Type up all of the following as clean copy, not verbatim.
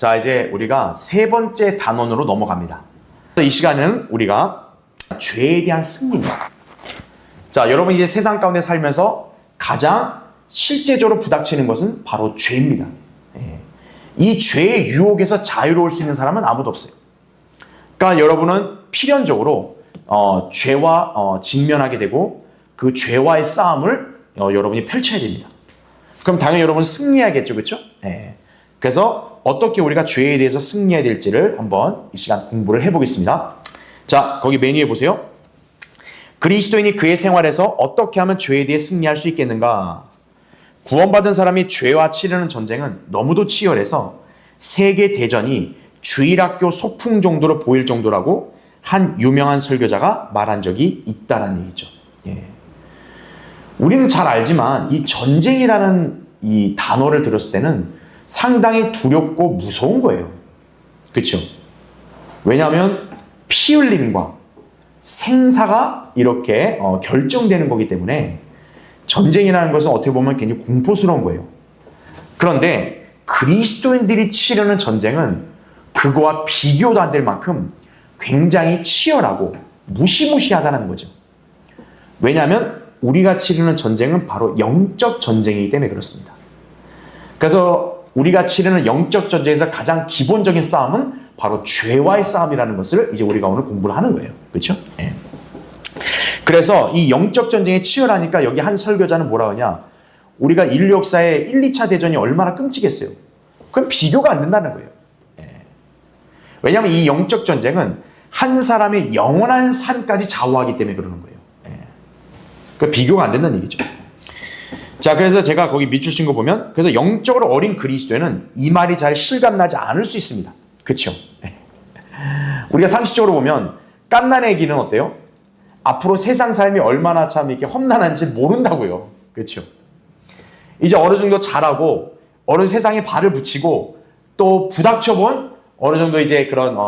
자, 이제 우리가 세 번째 단원으로 넘어갑니다. 이 시간은 우리가 죄에 대한 승리입니다. 자, 여러분 이제 세상 가운데 살면서 가장 실제적으로 부닥치는 것은 바로 죄입니다. 이 죄의 유혹에서 자유로울 수 있는 사람은 아무도 없어요. 그러니까 여러분은 필연적으로 죄와 직면하게 되고 그 죄와의 싸움을 여러분이 펼쳐야 됩니다. 그럼 당연히 여러분은 승리해야겠죠, 그렇죠? 그래서 어떻게 우리가 죄에 대해서 승리해야 될지를 한번 이 시간 공부를 해보겠습니다. 자, 거기 메뉴에 보세요. 그리스도인이 그의 생활에서 어떻게 하면 죄에 대해 승리할 수 있겠는가? 구원받은 사람이 죄와 치르는 전쟁은 너무도 치열해서 세계 대전이 주일학교 소풍 정도로 보일 정도라고 한 유명한 설교자가 말한 적이 있다는 얘기죠. 우리는 잘 알지만 이 전쟁이라는 이 단어를 들었을 때는 상당히 두렵고 무서운 거예요. 그렇죠? 왜냐하면 피 흘림과 생사가 이렇게 결정되는 거기 때문에 전쟁이라는 것은 어떻게 보면 굉장히 공포스러운 거예요. 그런데 그리스도인들이 치르는 전쟁은 그거와 비교도 안 될 만큼 굉장히 치열하고 무시무시하다는 거죠. 왜냐하면 우리가 치르는 전쟁은 바로 영적 전쟁이기 때문에 그렇습니다. 그래서 우리가 치르는 영적 전쟁에서 가장 기본적인 싸움은 바로 죄와의 싸움이라는 것을 이제 우리가 오늘 공부를 하는 거예요. 그렇죠? 그래서 이 영적 전쟁이 치열하니까 여기 한 설교자는 뭐라 하냐? 우리가 인류 역사의 1, 2차 대전이 얼마나 끔찍했어요. 그럼 비교가 안 된다는 거예요. 왜냐하면 이 영적 전쟁은 한 사람의 영원한 삶까지 좌우하기 때문에 그러는 거예요. 그 비교가 안 된다는 얘기죠. 자, 그래서 제가 거기 밑줄 친 거 보면, 그래서 영적으로 어린 그리스도인은 이 말이 잘 실감나지 않을 수 있습니다. 그렇죠? 우리가 상식적으로 보면 갓난애기는 어때요? 앞으로 세상 삶이 얼마나 참 이렇게 험난한지 모른다고요. 그렇죠? 이제 어느 정도 자라고 어느 세상에 발을 붙이고 또 부닥쳐본 어느 정도 이제 그런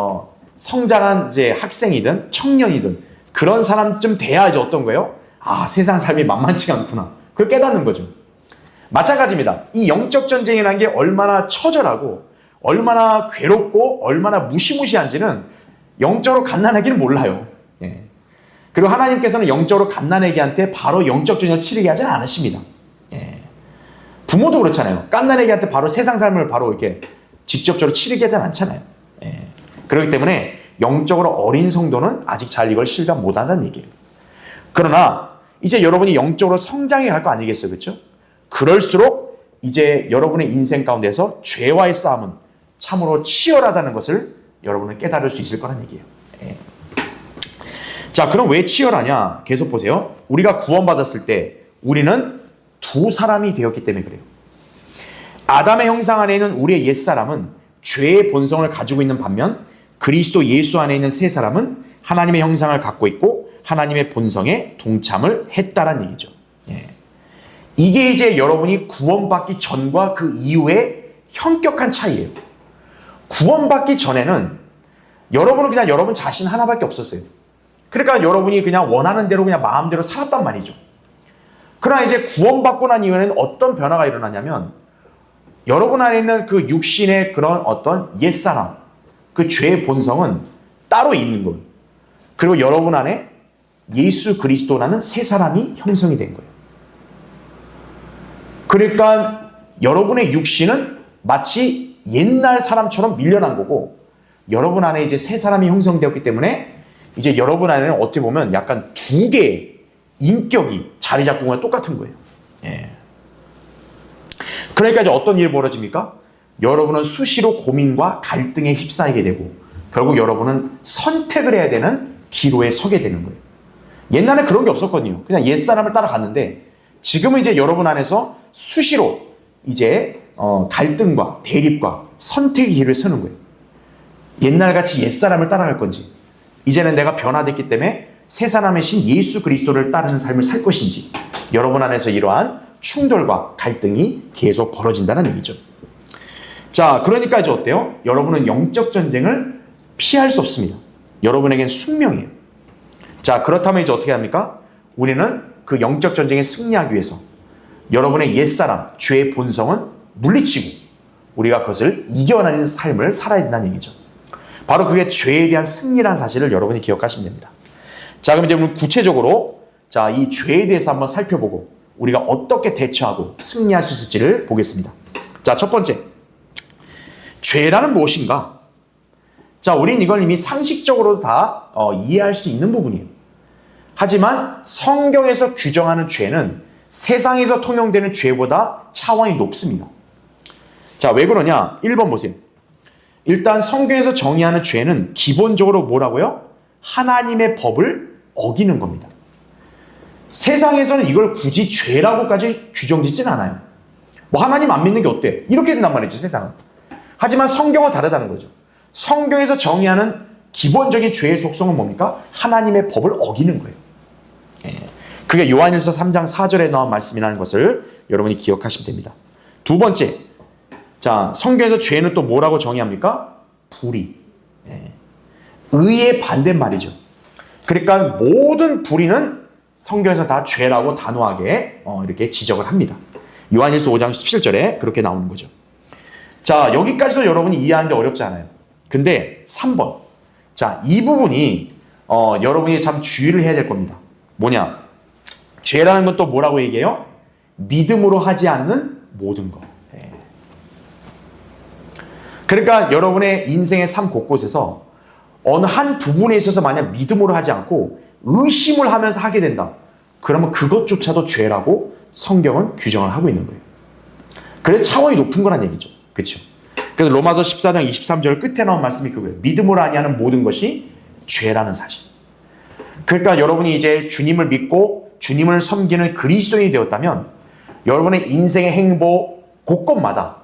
성장한 이제 학생이든 청년이든 그런 사람쯤 돼야 이제 어떤 거예요? 아, 세상 삶이 만만치가 않구나. 그걸 깨닫는 거죠. 마찬가지입니다. 이 영적 전쟁이라는 게 얼마나 처절하고 얼마나 괴롭고 얼마나 무시무시한지는 영적으로 갓난아기는 몰라요. 그리고 하나님께서는 영적으로 갓난아기한테 바로 영적 전쟁을 치르게 하지 않으십니다. 부모도 그렇잖아요. 갓난아기한테 바로 세상 삶을 바로 이렇게 직접적으로 치르게 하지 않잖아요. 그렇기 때문에 영적으로 어린 성도는 아직 잘 이걸 실감 못한다는 얘기예요. 그러나 이제 여러분이 영적으로 성장해 갈 거 아니겠어요? 그렇죠? 그럴수록 이제 여러분의 인생 가운데서 죄와의 싸움은 참으로 치열하다는 것을 여러분은 깨달을 수 있을 거란 얘기예요. 자, 그럼 왜 치열하냐? 계속 보세요. 우리가 구원받았을 때 우리는 두 사람이 되었기 때문에 그래요. 아담의 형상 안에 있는 우리의 옛사람은 죄의 본성을 가지고 있는 반면 그리스도 예수 안에 있는 새 사람은 하나님의 형상을 갖고 있고 하나님의 본성에 동참을 했다란 얘기죠. 이게 이제 여러분이 구원받기 전과 그 이후의 현격한 차이예요. 구원받기 전에는 여러분은 그냥 여러분 자신 하나밖에 없었어요. 그러니까 여러분이 그냥 원하는 대로 그냥 마음대로 살았단 말이죠. 그러나 이제 구원받고 난 이후에는 어떤 변화가 일어나냐면 여러분 안에 있는 그 육신의 그런 어떤 옛사람, 그 죄의 본성은 따로 있는 거예요. 그리고 여러분 안에 예수 그리스도라는 새 사람이 형성이 된 거예요. 그러니까 여러분의 육신은 마치 옛날 사람처럼 밀려난 거고 여러분 안에 이제 새 사람이 형성되었기 때문에 이제 여러분 안에는 어떻게 보면 약간 두 개의 인격이 자리 잡고 있는 거랑 똑같은 거예요. 그러니까 이제 어떤 일이 벌어집니까? 여러분은 수시로 고민과 갈등에 휩싸이게 되고 결국 여러분은 선택을 해야 되는 기로에 서게 되는 거예요. 옛날에 그런 게 없었거든요. 그냥 옛사람을 따라갔는데 지금은 이제 여러분 안에서 수시로 이제 갈등과 대립과 선택의 길을 서는 거예요. 옛날같이 옛사람을 따라갈 건지 이제는 내가 변화됐기 때문에 새 사람의 신 예수 그리스도를 따르는 삶을 살 것인지 여러분 안에서 이러한 충돌과 갈등이 계속 벌어진다는 얘기죠. 자, 그러니까 이제 어때요? 여러분은 영적 전쟁을 피할 수 없습니다. 여러분에겐 숙명이에요. 자, 그렇다면 이제 어떻게 합니까? 우리는 그 영적 전쟁에 승리하기 위해서 여러분의 옛사람, 죄의 본성은 물리치고 우리가 그것을 이겨내는 삶을 살아야 된다는 얘기죠. 바로 그게 죄에 대한 승리라는 사실을 여러분이 기억하시면 됩니다. 자, 그럼 이제 구체적으로 자, 이 죄에 대해서 한번 살펴보고 우리가 어떻게 대처하고 승리할 수 있을지를 보겠습니다. 자, 첫 번째. 죄라는 무엇인가? 자, 우린 이걸 이미 상식적으로 다 이해할 수 있는 부분이에요. 하지만 성경에서 규정하는 죄는 세상에서 통용되는 죄보다 차원이 높습니다. 자, 왜 그러냐? 1번 보세요. 일단 성경에서 정의하는 죄는 기본적으로 뭐라고요? 하나님의 법을 어기는 겁니다. 세상에서는 이걸 굳이 죄라고까지 규정짓진 않아요. 뭐 하나님 안 믿는 게 어때? 이렇게 된단 말이죠, 세상은. 하지만 성경은 다르다는 거죠. 성경에서 정의하는 기본적인 죄의 속성은 뭡니까? 하나님의 법을 어기는 거예요. 그게 요한일서 3장 4절에 나온 말씀이라는 것을 여러분이 기억하시면 됩니다. 두 번째, 자, 성경에서 죄는 또 뭐라고 정의합니까? 불의. 의의 반대말이죠. 그러니까 모든 불의는 성경에서 다 죄라고 단호하게 이렇게 지적을 합니다. 요한일서 5장 17절에 그렇게 나오는 거죠. 자, 여기까지도 여러분이 이해하는데 어렵지 않아요. 근데 3번. 자, 이 부분이 여러분이 참 주의를 해야 될 겁니다. 뭐냐? 죄라는 건 또 뭐라고 얘기해요? 믿음으로 하지 않는 모든 것. 그러니까 여러분의 인생의 삶 곳곳에서 어느 한 부분에 있어서 만약 믿음으로 하지 않고 의심을 하면서 하게 된다. 그러면 그것조차도 죄라고 성경은 규정을 하고 있는 거예요. 그래서 차원이 높은 거란 얘기죠. 그렇죠? 그래서 로마서 14장 23절 끝에 나온 말씀이 그거예요. 믿음으로 아니하는 모든 것이 죄라는 사실. 그러니까 여러분이 이제 주님을 믿고 주님을 섬기는 그리스도인이 되었다면 여러분의 인생의 행복 곳곳마다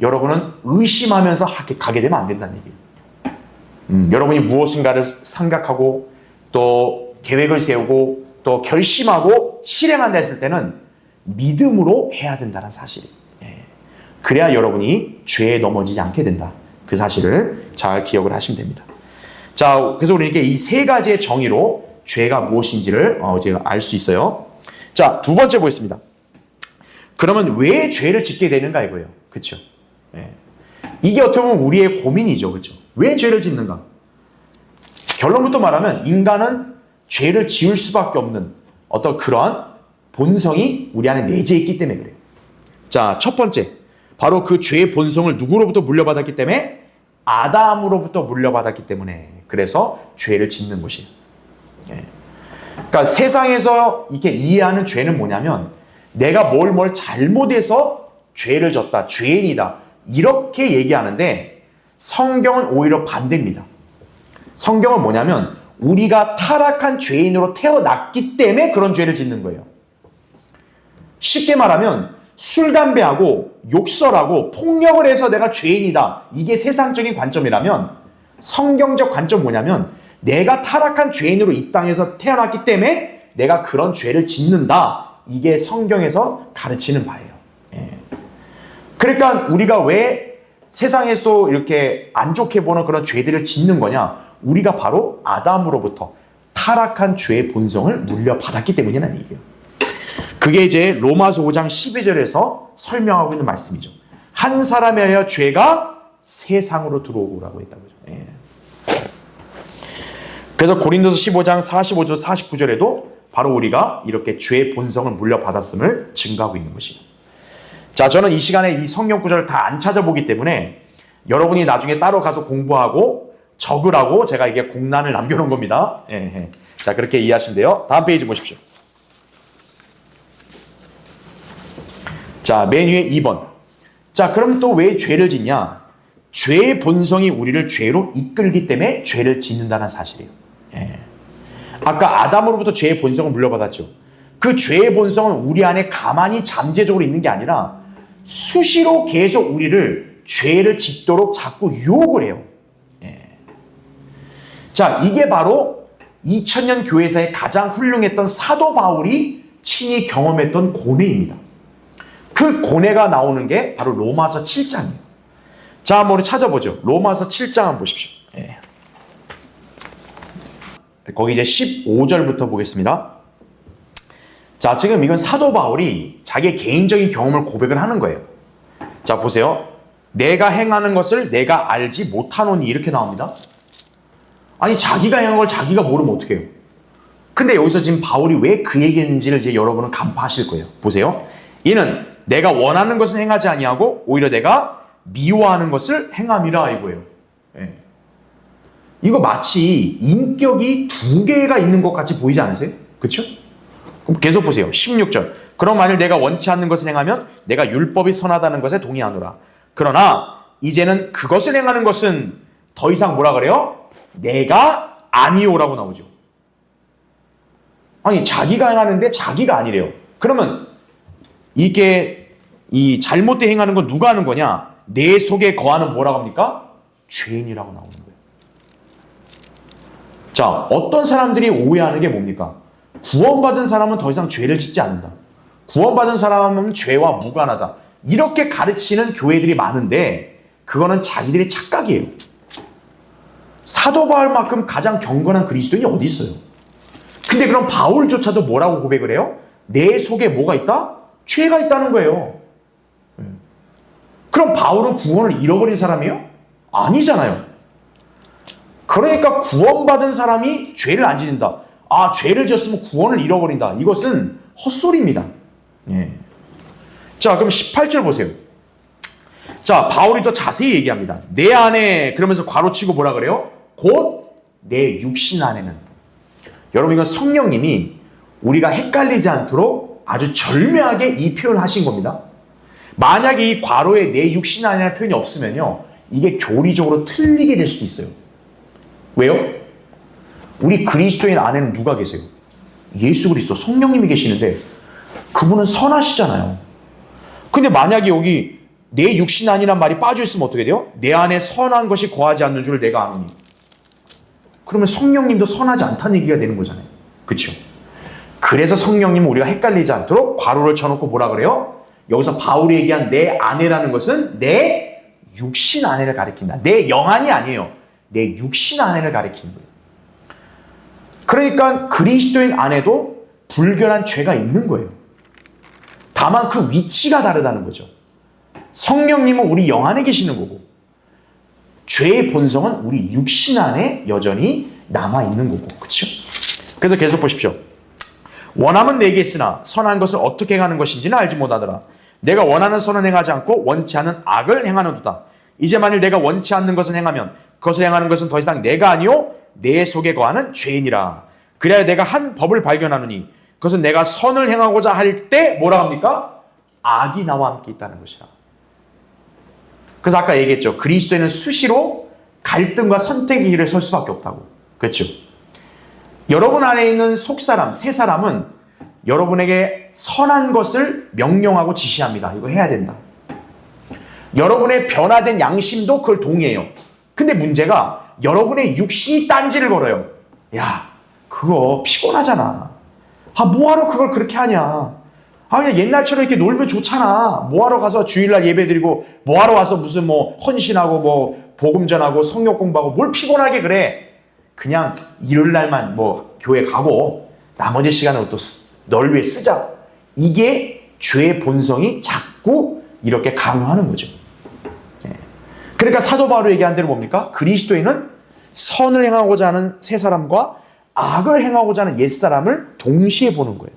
여러분은 의심하면서 가게 되면 안 된다는 얘기예요. 여러분이 무엇인가를 생각하고 또 계획을 세우고 또 결심하고 실행한다 했을 때는 믿음으로 해야 된다는 사실이에요. 그래야 여러분이 죄에 넘어지지 않게 된다. 그 사실을 잘 기억을 하시면 됩니다. 자, 그래서 우리에게 이 세 가지의 정의로 죄가 무엇인지를 제가 알 수 있어요. 자, 두 번째 보겠습니다. 그러면 왜 죄를 짓게 되는가 이거예요. 그렇죠? 이게 어떻게 보면 우리의 고민이죠. 그렇죠? 왜 죄를 짓는가? 결론부터 말하면 인간은 죄를 지을 수밖에 없는 어떤 그러한 본성이 우리 안에 내재해 있기 때문에 그래요. 자, 첫 번째. 바로 그 죄의 본성을 누구로부터 물려받았기 때문에? 아담으로부터 물려받았기 때문에. 그래서 죄를 짓는 것이에요. 그러니까 세상에서 이렇게 이해하는 죄는 뭐냐면 내가 뭘 잘못해서 죄를 졌다, 죄인이다 이렇게 얘기하는데 성경은 오히려 반대입니다. 성경은 뭐냐면 우리가 타락한 죄인으로 태어났기 때문에 그런 죄를 짓는 거예요. 쉽게 말하면 술, 담배하고 욕설하고 폭력을 해서 내가 죄인이다. 이게 세상적인 관점이라면 성경적 관점 뭐냐면 내가 타락한 죄인으로 이 땅에서 태어났기 때문에 내가 그런 죄를 짓는다. 이게 성경에서 가르치는 바예요. 그러니까 우리가 왜 세상에서도 이렇게 안 좋게 보는 그런 죄들을 짓는 거냐? 우리가 바로 아담으로부터 타락한 죄의 본성을 물려받았기 때문이라는 얘기예요. 그게 이제 로마서 5장 12절에서 설명하고 있는 말씀이죠. 한 사람에 의하여 죄가 세상으로 들어오라고 했다고 하죠. 그래서 고린도서 15장 45절 49절에도 바로 우리가 이렇게 죄의 본성을 물려받았음을 증거하고 있는 것이에요. 자, 저는 이 시간에 이 성경 구절을 다 안 찾아보기 때문에 여러분이 나중에 따로 가서 공부하고 적으라고 제가 이게 공란을 남겨놓은 겁니다. 자, 그렇게 이해하시면 돼요. 다음 페이지 보십시오. 자, 맨 위에 2번. 자, 그럼 또 왜 죄를 짓냐? 죄의 본성이 우리를 죄로 이끌기 때문에 죄를 짓는다는 사실이에요. 아까 아담으로부터 죄의 본성을 물려받았죠. 그 죄의 본성은 우리 안에 가만히 잠재적으로 있는 게 아니라 수시로 계속 우리를 죄를 짓도록 자꾸 유혹을 해요. 자, 이게 바로 2000년 교회사의 가장 훌륭했던 사도 바울이 친히 경험했던 고뇌입니다. 그 고뇌가 나오는 게 바로 로마서 7장이에요. 자, 한번 우리 찾아보죠. 로마서 7장 한번 보십시오. 거기 이제 15절부터 보겠습니다. 자, 지금 이건 사도 바울이 자기의 개인적인 경험을 고백을 하는 거예요. 자, 보세요. 내가 행하는 것을 내가 알지 못하노니 이렇게 나옵니다. 아니 자기가 행한 걸 자기가 모르면 어떡해요? 근데 여기서 지금 바울이 왜 그 얘기했는지를 이제 여러분은 간파하실 거예요. 보세요. 이는 내가 원하는 것은 행하지 아니하고 오히려 내가 미워하는 것을 행함이라 이거예요. 예. 이거 마치 인격이 두 개가 있는 것 같이 보이지 않으세요? 그렇죠? 그럼 계속 보세요. 16절. 그럼 만일 내가 원치 않는 것을 행하면 내가 율법이 선하다는 것에 동의하노라. 그러나 이제는 그것을 행하는 것은 더 이상 뭐라 그래요? 내가 아니오라고 나오죠. 아니 자기가 행하는데 자기가 아니래요. 그러면 이게 이 잘못된 행하는 건 누가 하는 거냐? 내 속에 거하는 뭐라고 합니까? 죄인이라고 나오는 거예요. 자, 어떤 사람들이 오해하는 게 뭡니까? 구원받은 사람은 더 이상 죄를 짓지 않는다. 구원받은 사람은 죄와 무관하다. 이렇게 가르치는 교회들이 많은데 그거는 자기들의 착각이에요. 사도 바울만큼 가장 경건한 그리스도인이 어디 있어요? 근데 그럼 바울조차도 뭐라고 고백을 해요? 내 속에 뭐가 있다? 죄가 있다는 거예요. 그럼 바울은 구원을 잃어버린 사람이에요? 아니잖아요. 그러니까 구원받은 사람이 죄를 안 짓는다. 아, 죄를 지었으면 구원을 잃어버린다. 이것은 헛소리입니다. 예. 자, 그럼 18절 보세요. 자, 바울이 더 자세히 얘기합니다. 내 안에, 그러면서 괄호치고 뭐라 그래요? 곧 내 육신 안에는. 여러분, 이건 성령님이 우리가 헷갈리지 않도록 아주 절묘하게 이 표현을 하신 겁니다. 만약에 이 괄호에 내 육신 안이라는 표현이 없으면요, 이게 교리적으로 틀리게 될 수도 있어요. 왜요? 우리 그리스도인 안에는 누가 계세요? 예수 그리스도, 성령님이 계시는데 그분은 선하시잖아요. 근데 만약에 여기 내 육신 안이란 말이 빠져있으면 어떻게 돼요? 내 안에 선한 것이 거하지 않는 줄 내가 아노니. 그러면 성령님도 선하지 않다는 얘기가 되는 거잖아요. 그렇죠? 그래서 성령님은 우리가 헷갈리지 않도록 괄호를 쳐놓고 뭐라 그래요? 여기서 바울이 얘기한 내 안에라는 것은 내 육신 안에를 가리킨다. 내 영안이 아니에요. 내 육신 안에를 가리키는 거예요. 그러니까 그리스도인 안에도 불결한 죄가 있는 거예요. 다만 그 위치가 다르다는 거죠. 성령님은 우리 영 안에 계시는 거고 죄의 본성은 우리 육신 안에 여전히 남아있는 거고. 그렇죠? 그래서 계속 보십시오. 원함은 내게 있으나 선한 것을 어떻게 행하는 것인지는 알지 못하더라. 내가 원하는 선은 행하지 않고 원치 않은 악을 행하노도다. 이제 만일 내가 원치 않는 것을 행하면 그것을 행하는 것은 더 이상 내가 아니요 내 속에 거하는 죄인이라. 그래야 내가 한 법을 발견하노니 그것은 내가 선을 행하고자 할 때 뭐라 합니까? 악이 나와 함께 있다는 것이라. 그래서 아까 얘기했죠. 그리스도인은 수시로 갈등과 선택의 길에 설 수밖에 없다고. 그렇죠? 여러분 안에 있는 속사람, 새사람은 여러분에게 선한 것을 명령하고 지시합니다. 이거 해야 된다. 여러분의 변화된 양심도 그걸 동의해요. 근데 문제가 여러분의 육신이 딴지를 걸어요. 야, 그거 피곤하잖아. 아, 뭐하러 그걸 그렇게 하냐. 아, 그냥 옛날처럼 이렇게 놀면 좋잖아. 뭐하러 가서 주일날 예배드리고 뭐하러 와서 무슨 뭐 헌신하고 뭐 복음 전하고 성역 공부하고 뭘 피곤하게 그래. 그냥 일요일날만 뭐 교회 가고 나머지 시간을 또 널 위해 쓰자. 이게 죄의 본성이 자꾸 이렇게 강요하는 거죠. 그러니까 사도 바울이 얘기한 대로 뭡니까? 그리스도인은 선을 행하고자 하는 새 사람과 악을 행하고자 하는 옛 사람을 동시에 보는 거예요.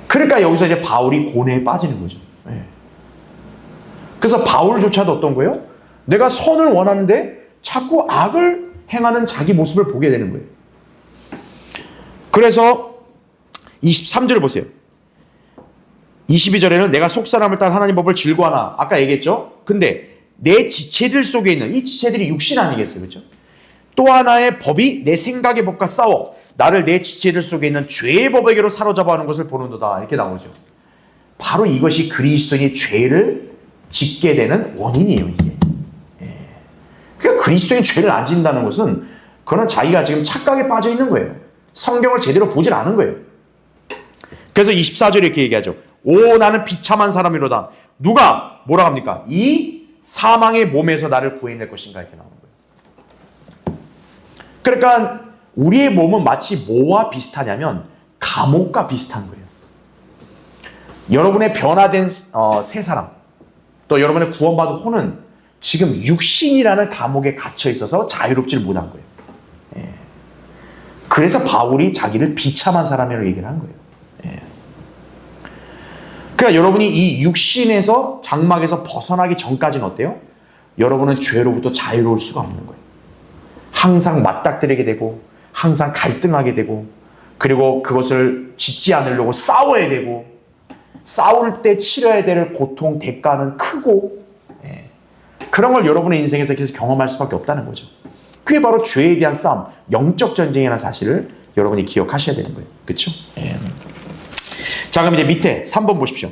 그러니까 여기서 이제 바울이 고뇌에 빠지는 거죠. 그래서 바울조차도 어떤 거예요? 내가 선을 원하는데 자꾸 악을 행하는 자기 모습을 보게 되는 거예요. 그래서 23절을 보세요. 22절에는 내가 속사람을 따라 하나님 법을 즐거워하나. 아까 얘기했죠? 근데 내 지체들 속에 있는 이 지체들이 육신 아니겠어요? 그렇죠? 또 하나의 법이 내 생각의 법과 싸워 나를 내 지체들 속에 있는 죄의 법에게로 사로잡아 하는 것을 보는도다. 이렇게 나오죠. 바로 이것이 그리스도인이 죄를 짓게 되는 원인이에요. 이게. 그러니까 그리스도인이 죄를 안 짓는다는 것은 그건 자기가 지금 착각에 빠져 있는 거예요. 성경을 제대로 보질 않은 거예요. 그래서 24절에 이렇게 얘기하죠. 오, 나는 비참한 사람이로다. 누가 뭐라 합니까? 이 사망의 몸에서 나를 구해낼 것인가 이렇게 나오는 거예요. 그러니까 우리의 몸은 마치 뭐와 비슷하냐면 감옥과 비슷한 거예요. 여러분의 변화된 새 사람, 또 여러분의 구원받은 혼은 지금 육신이라는 감옥에 갇혀 있어서 자유롭지를 못한 거예요. 예. 그래서 바울이 자기를 비참한 사람이라고 얘기를 한 거예요. 예. 그러니까 여러분이 이 육신에서 장막에서 벗어나기 전까지는 어때요? 여러분은 죄로부터 자유로울 수가 없는 거예요. 항상 맞닥뜨리게 되고 항상 갈등하게 되고 그리고 그것을 짓지 않으려고 싸워야 되고 싸울 때 치러야 될 고통, 대가는 크고 그런 걸 여러분의 인생에서 계속 경험할 수밖에 없다는 거죠. 그게 바로 죄에 대한 싸움, 영적 전쟁이라는 사실을 여러분이 기억하셔야 되는 거예요. 그렇죠? 자, 그럼 이제 밑에 3번 보십시오.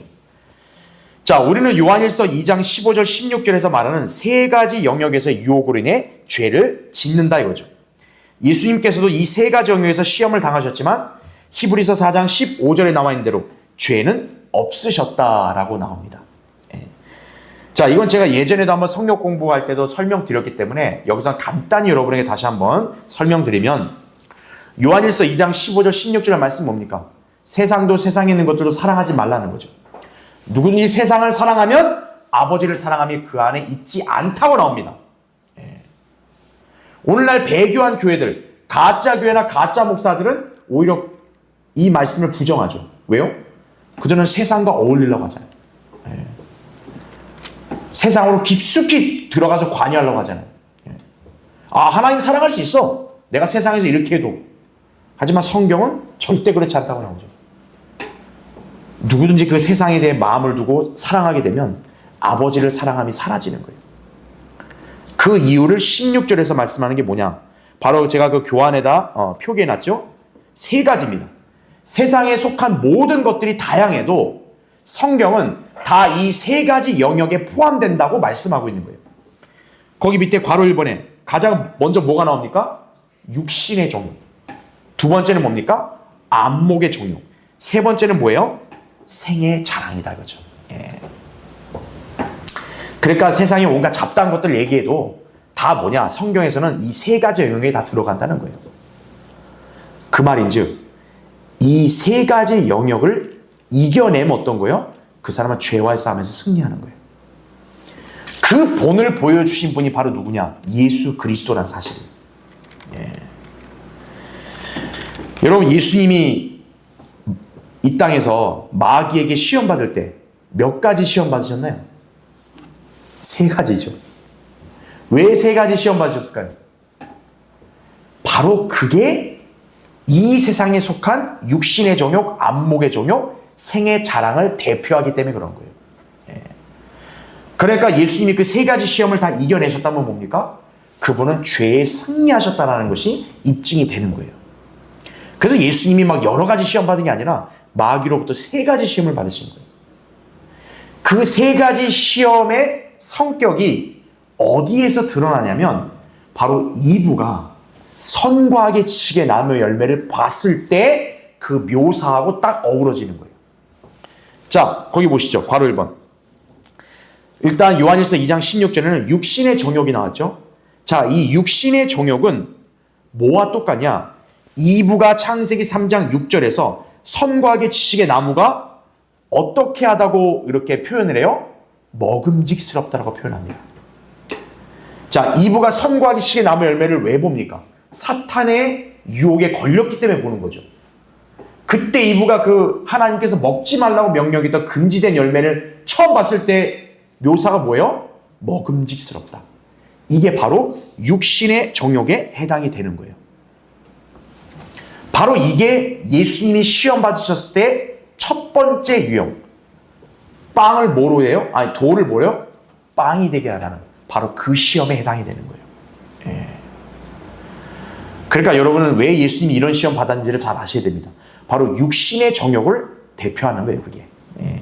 자, 우리는 요한일서 2장 15절 16절에서 말하는 세 가지 영역에서 유혹으로 인해 죄를 짓는다 이거죠. 예수님께서도 이 세 가지 영역에서 시험을 당하셨지만 히브리서 4장 15절에 나와 있는 대로 죄는 없으셨다라고 나옵니다. 자, 이건 제가 예전에도 한번 성경 공부할 때도 설명드렸기 때문에 여기서 간단히 여러분에게 다시 한번 설명드리면 요한일서 2장 15절 16절의 말씀 뭡니까? 세상도 세상에 있는 것들도 사랑하지 말라는 거죠. 누구든지 세상을 사랑하면 아버지를 사랑함이 그 안에 있지 않다고 나옵니다. 오늘날 배교한 교회들, 가짜 교회나 가짜 목사들은 오히려 이 말씀을 부정하죠. 왜요? 그들은 세상과 어울리려고 하잖아요. 세상으로 깊숙이 들어가서 관여하려고 하잖아요. 아, 하나님 사랑할 수 있어. 내가 세상에서 이렇게 해도. 하지만 성경은 절대 그렇지 않다고 나오죠. 누구든지 그 세상에 대해 마음을 두고 사랑하게 되면 아버지를 사랑함이 사라지는 거예요. 그 이유를 16절에서 말씀하는 게 뭐냐? 바로 제가 그 교환에다 표기해 놨죠. 세 가지입니다. 세상에 속한 모든 것들이 다양해도 성경은 다 이 세 가지 영역에 포함된다고 말씀하고 있는 거예요. 거기 밑에 괄호 1번에 가장 먼저 뭐가 나옵니까? 육신의 종욕. 두 번째는 뭡니까? 안목의 종욕. 세 번째는 뭐예요? 생의 자랑이다 이거죠. 예. 그러니까 세상에 온갖 잡다한 것들 얘기해도 다 뭐냐? 성경에서는 이 세 가지 영역에 다 들어간다는 거예요. 그 말인즉 이 세 가지 영역을 이겨내면 어떤 거예요? 그 사람은 죄와의 싸움에서 승리하는 거예요. 그 본을 보여주신 분이 바로 누구냐? 예수 그리스도라는 사실이에요. 예. 여러분, 예수님이 이 땅에서 마귀에게 시험 받을 때 몇 가지 시험 받으셨나요? 세 가지죠. 왜 세 가지 시험 받으셨을까요? 바로 그게 이 세상에 속한 육신의 종욕, 안목의 종욕, 생의 자랑을 대표하기 때문에 그런 거예요. 예. 그러니까 예수님이 그 세 가지 시험을 다 이겨내셨다면 뭡니까? 그분은 죄에 승리하셨다는 것이 입증이 되는 거예요. 그래서 예수님이 막 여러 가지 시험 받은 게 아니라 마귀로부터 세 가지 시험을 받으신 거예요. 그 세 가지 시험의 성격이 어디에서 드러나냐면 바로 이브가 선과 악의 지식의 나무의 열매를 봤을 때 그 묘사하고 딱 어우러지는 거예요. 자, 거기 보시죠. 괄호 1번. 일단 요한일서 2장 16절에는 육신의 정욕이 나왔죠. 자, 이 육신의 정욕은 뭐와 똑같냐? 이브가 창세기 3장 6절에서 선과 악의 지식의 나무가 어떻게 하다고 이렇게 표현을 해요? 먹음직스럽다라고 표현합니다. 자, 이브가 선과 악의 지식의 나무 열매를 왜 봅니까? 사탄의 유혹에 걸렸기 때문에 보는 거죠. 그때 이브가 그 하나님께서 먹지 말라고 명령했던 금지된 열매를 처음 봤을 때 묘사가 뭐예요? 먹음직스럽다. 이게 바로 육신의 정욕에 해당이 되는 거예요. 바로 이게 예수님이 시험 받으셨을 때 첫 번째 유형. 빵을 뭐로 해요? 아니, 돌을 뭐요? 빵이 되게 하라는 바로 그 시험에 해당이 되는 거예요. 예. 그러니까 여러분은 왜 예수님이 이런 시험 받았는지를 잘 아셔야 됩니다. 바로 육신의 정욕을 대표하는 거예요, 그게. 예.